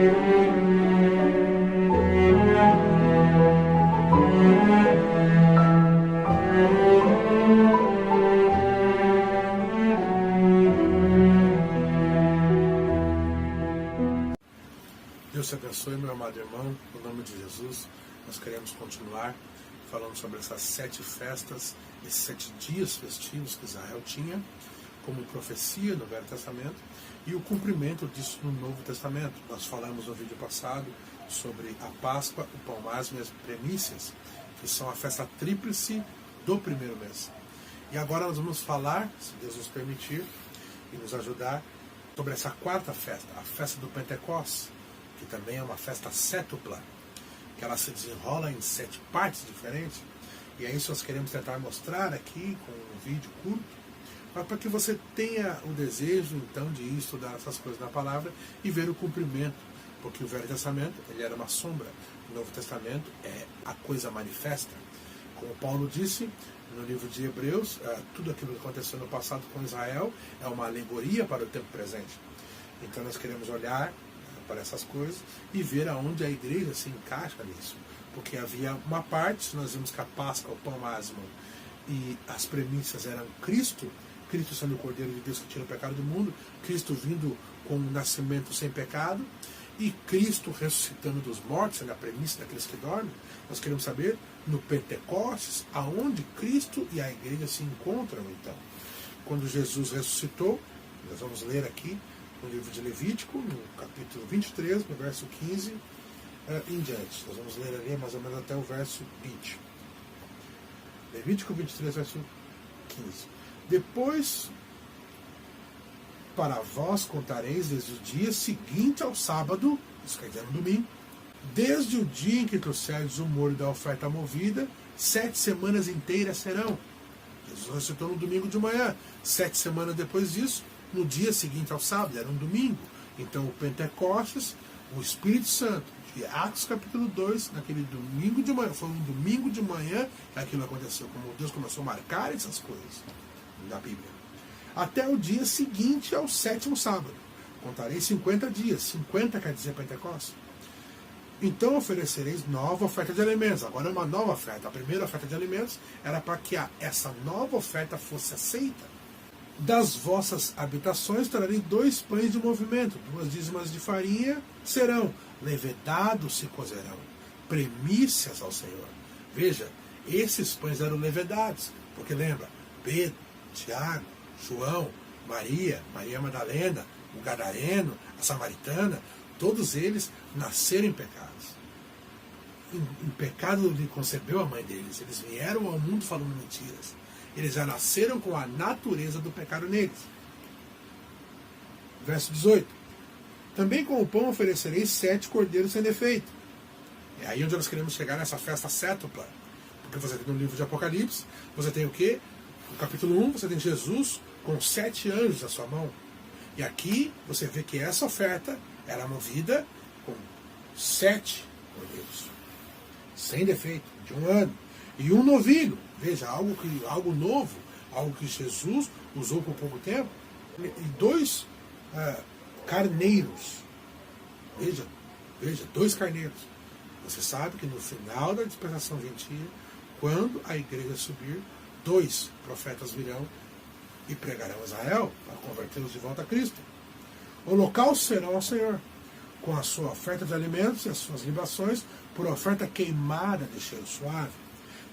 Deus te abençoe, meu amado irmão, no nome de Jesus. Nós queremos continuar falando sobre essas 7 festas, esses 7 dias festivos que Israel tinha, como profecia no Velho Testamento, e o cumprimento disso no Novo Testamento. Nós falamos no vídeo passado sobre a Páscoa, o pão ázimo e as primícias, que são a festa tríplice do primeiro mês. E agora nós vamos falar, se Deus nos permitir e nos ajudar, sobre essa 4ª festa, a festa do Pentecostes, que também é uma festa sétupla, que ela se desenrola em 7 partes diferentes, e é isso que nós queremos tentar mostrar aqui com um vídeo curto, mas para que você tenha o desejo então de estudar essas coisas na palavra e ver o cumprimento, porque o Velho Testamento ele era uma sombra, o Novo Testamento é a coisa manifesta. Como Paulo disse no livro de Hebreus, tudo aquilo que aconteceu no passado com Israel é uma alegoria para o tempo presente. Então nós queremos olhar para essas coisas e ver aonde a igreja se encaixa nisso, porque havia uma parte, nós vimos que a Páscoa, o pão ázimo e as premissas eram Cristo sendo o Cordeiro de Deus que tira o pecado do mundo, Cristo vindo com um nascimento sem pecado e Cristo ressuscitando dos mortos, sendo a premissa daqueles que dormem. Nós queremos saber no Pentecostes aonde Cristo e a igreja se encontram então. Quando Jesus ressuscitou, nós vamos ler aqui no livro de Levítico, no capítulo 23, no verso 15 em diante. Nós vamos ler ali mais ou menos até o verso 20. Levítico 23, verso 15. Depois, para vós contareis desde o dia seguinte ao sábado, isso quer dizer no domingo, desde o dia em que trouxerdes o molho da oferta movida, 7 semanas inteiras serão. Jesus ressuscitou no domingo de manhã. 7 semanas depois disso, no dia seguinte ao sábado, era um domingo. Então o Pentecostes, o Espírito Santo, de Atos capítulo 2, naquele domingo de manhã, foi um domingo de manhã que aquilo aconteceu, como Deus começou a marcar essas coisas na Bíblia. Até o dia seguinte ao 7º sábado. Contarei 50 dias, 50 quer dizer Pentecostes. Então oferecereis nova oferta de alimentos. Agora é uma nova oferta. A primeira oferta de alimentos era para que essa nova oferta fosse aceita. Das vossas habitações trarei 2 pães de movimento, 2 dízimas de farinha serão, levedados se cozerão, primícias ao Senhor. Veja, esses pães eram levedados, porque lembra, Pedro, Tiago, João, Maria Madalena, o Gadareno, a Samaritana, todos eles nasceram em pecados. Em pecado lhe concebeu a mãe deles, eles vieram ao mundo falando mentiras. Eles já nasceram com a natureza do pecado neles. Verso 18. Também com o pão oferecereis 7 cordeiros sem defeito. É aí onde nós queremos chegar nessa festa sétupla. Porque você tem no livro de Apocalipse, você tem o quê? No capítulo 1, você tem Jesus com 7 anjos na sua mão. E aqui você vê que essa oferta era movida com 7 cordeiros. Sem defeito, de 1 ano. E um novilho. Veja, algo novo, algo que Jesus usou por pouco tempo, e 2 carneiros. Veja, 2 carneiros. Você sabe que no final da dispensação gentil, quando a igreja subir, 2 profetas virão e pregarão a Israel para convertê-los de volta a Cristo. Holocaustos serão ao Senhor, com a sua oferta de alimentos e as suas libações, por oferta queimada de cheiro suave.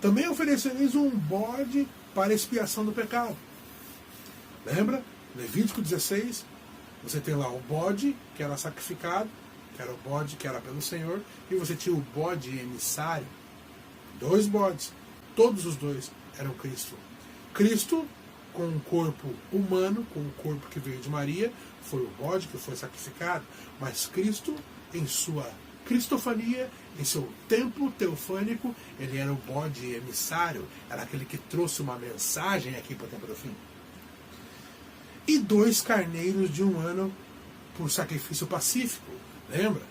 Também oferecereis um bode para expiação do pecado. Lembra? Levítico 16, você tem lá o bode que era sacrificado, que era o bode que era pelo Senhor, e você tinha o bode emissário. 2 bodes, todos os 2 eram Cristo. Cristo, com um corpo humano, com o corpo que veio de Maria, foi o bode que foi sacrificado, mas Cristo, em sua cristofania, em seu templo teofânico, ele era o bode emissário, era aquele que trouxe uma mensagem aqui para o tempo do fim. E 2 carneiros de 1 ano por sacrifício pacífico. Lembra?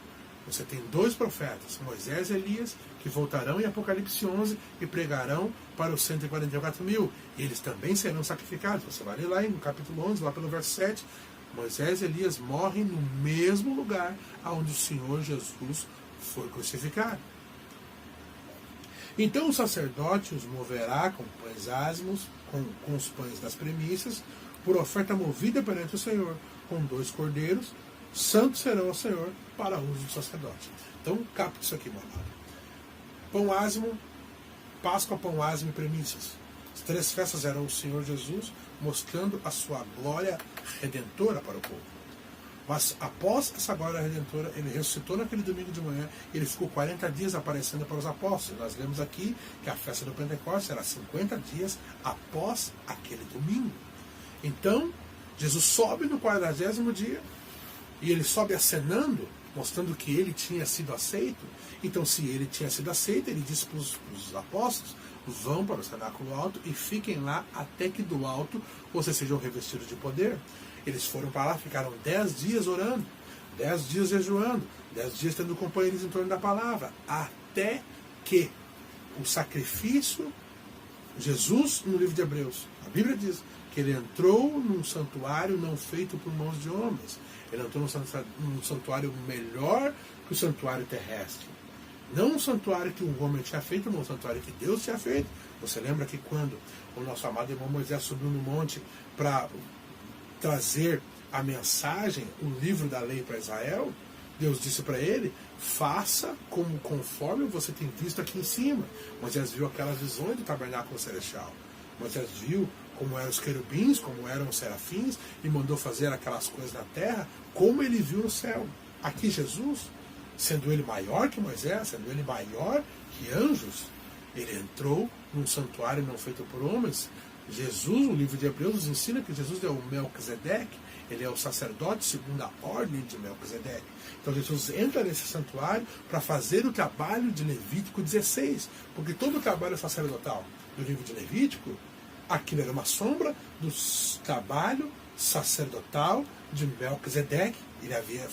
Você tem 2 profetas, Moisés e Elias, que voltarão em Apocalipse 11 e pregarão para os 144 mil. E eles também serão sacrificados. Você vai ler lá no capítulo 11, lá pelo verso 7, Moisés e Elias morrem no mesmo lugar onde o Senhor Jesus foi crucificado. Então o sacerdote os moverá com pães ázimos, com os pães das primícias, por oferta movida perante o Senhor, com 2 cordeiros, santos serão ao Senhor para uso do sacerdote. Então capta isso aqui, meu amado. Pão ázimo, Páscoa, pão ázimo e primícias. As 3 festas eram o Senhor Jesus mostrando a sua glória redentora para o povo. Mas após essa glória redentora, ele ressuscitou naquele domingo de manhã, e ele ficou 40 dias aparecendo para os apóstolos. Nós lemos aqui que a festa do Pentecostes era 50 dias após aquele domingo. Então, Jesus sobe no 40º dia, e ele sobe acenando, mostrando que ele tinha sido aceito. Então, se ele tinha sido aceito, ele disse para os apóstolos: vão para o cenáculo alto e fiquem lá até que do alto vocês sejam revestidos de poder. Eles foram para lá, ficaram 10 dias orando, 10 dias jejuando, 10 dias tendo companheiros em torno da palavra, até que o sacrifício, Jesus, no livro de Hebreus, a Bíblia diz que ele entrou num santuário não feito por mãos de homens. Ele entrou num santuário melhor que o santuário terrestre. Não um santuário que o homem tinha feito, mas um santuário que Deus tinha feito. Você lembra que quando o nosso amado irmão Moisés subiu no monte para trazer a mensagem, o livro da lei para Israel, Deus disse para ele: faça conforme você tem visto aqui em cima. Moisés viu aquelas visões do tabernáculo celestial. Moisés viu como eram os querubins, como eram os serafins, e mandou fazer aquelas coisas na terra, como ele viu no céu. Aqui Jesus, sendo ele maior que Moisés, sendo ele maior que anjos, ele entrou num santuário não feito por homens. Jesus, o livro de Hebreus, nos ensina que Jesus é o Melquisedeque, ele é o sacerdote segundo a ordem de Melquisedeque. Então Jesus entra nesse santuário para fazer o trabalho de Levítico 16, porque todo o trabalho sacerdotal do livro de Levítico, aquilo era uma sombra do trabalho sacerdotal de Melquisedeque. Ele havia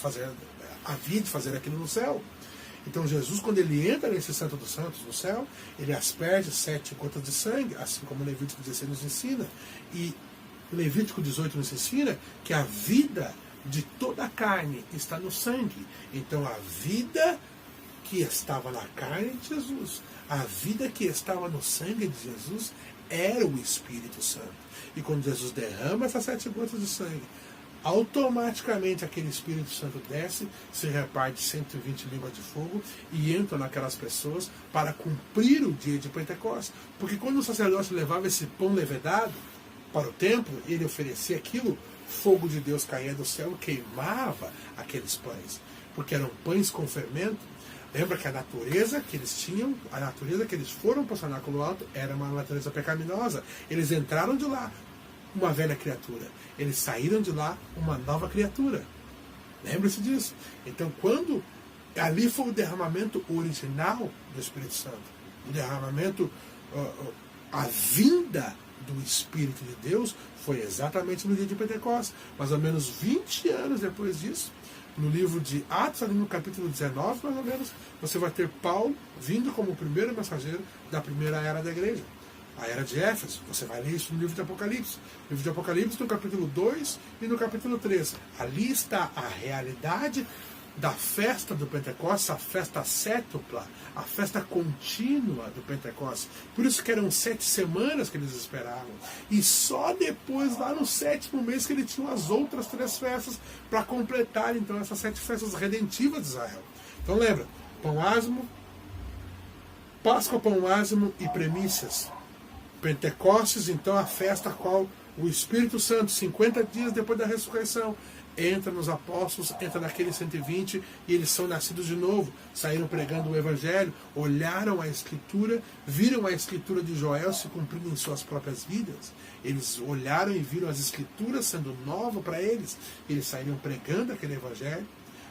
de fazer aquilo no céu. Então Jesus, quando ele entra nesse Santo dos Santos no céu, ele asperge 7 gotas de sangue, assim como Levítico 16 nos ensina. E Levítico 18 nos ensina que a vida de toda a carne está no sangue. Então a vida que estava na carne de Jesus, a vida que estava no sangue de Jesus, era o Espírito Santo. E quando Jesus derrama essas 7 gotas de sangue, automaticamente aquele Espírito Santo desce, se reparte 120 línguas de fogo e entra naquelas pessoas para cumprir o dia de Pentecostes. Porque quando o sacerdote levava esse pão levedado para o templo, ele oferecia aquilo, fogo de Deus caía do céu e queimava aqueles pães, porque eram pães com fermento. Lembra que a natureza que eles tinham, a natureza que eles foram para o cenáculo alto, era uma natureza pecaminosa. Eles entraram de lá uma velha criatura. Eles saíram de lá uma nova criatura. Lembre-se disso. Então, quando ali foi o derramamento original do Espírito Santo, o derramamento, a vinda do Espírito de Deus foi exatamente no dia de Pentecostes. Mais ou menos 20 anos depois disso, no livro de Atos, ali no capítulo 19, mais ou menos, você vai ter Paulo vindo como o primeiro mensageiro da primeira era da igreja, a era de Éfeso. Você vai ler isso no livro de Apocalipse. No livro de Apocalipse, no capítulo 2 e no capítulo 3. Ali está a realidade da festa do Pentecostes, a festa sétupla, a festa contínua do Pentecostes. Por isso que eram 7 semanas que eles esperavam. E só depois, lá no 7º mês, que eles tinham as outras 3 festas para completar, então, essas 7 festas redentivas de Israel. Então lembra, pão ázimo, Páscoa, pão ázimo e primícias. Pentecostes, então, a festa a qual o Espírito Santo, 50 dias depois da ressurreição, entra nos apóstolos, entra naqueles 120, e eles são nascidos de novo, saíram pregando o Evangelho, olharam a Escritura, viram a Escritura de Joel se cumprindo em suas próprias vidas. Eles olharam e viram as Escrituras sendo novas para eles. Eles saíram pregando aquele Evangelho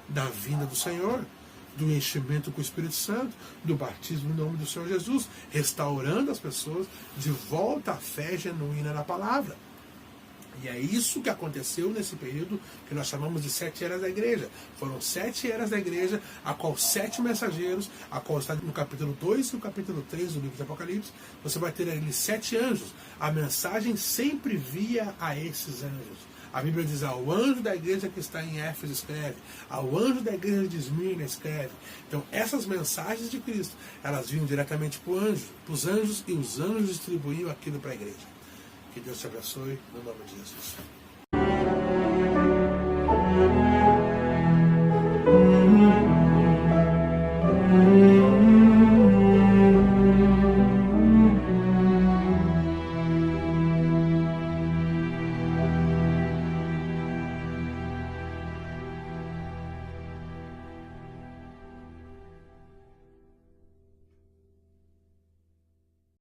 da vinda do Senhor, do enchimento com o Espírito Santo, do batismo no nome do Senhor Jesus, restaurando as pessoas de volta à fé genuína na palavra. E é isso que aconteceu nesse período que nós chamamos de 7 eras da igreja. Foram 7 eras da igreja, a qual 7 mensageiros, a qual está no capítulo 2 e no capítulo 3 do livro de Apocalipse, você vai ter ali 7 anjos. A mensagem sempre via a esses anjos. A Bíblia diz: ao anjo da igreja que está em Éfeso escreve, ao anjo da igreja de Esmirna escreve. Então essas mensagens de Cristo, elas vinham diretamente para os anjos, e os anjos distribuíam aquilo para a igreja. Que Deus te abençoe, no nome de Jesus.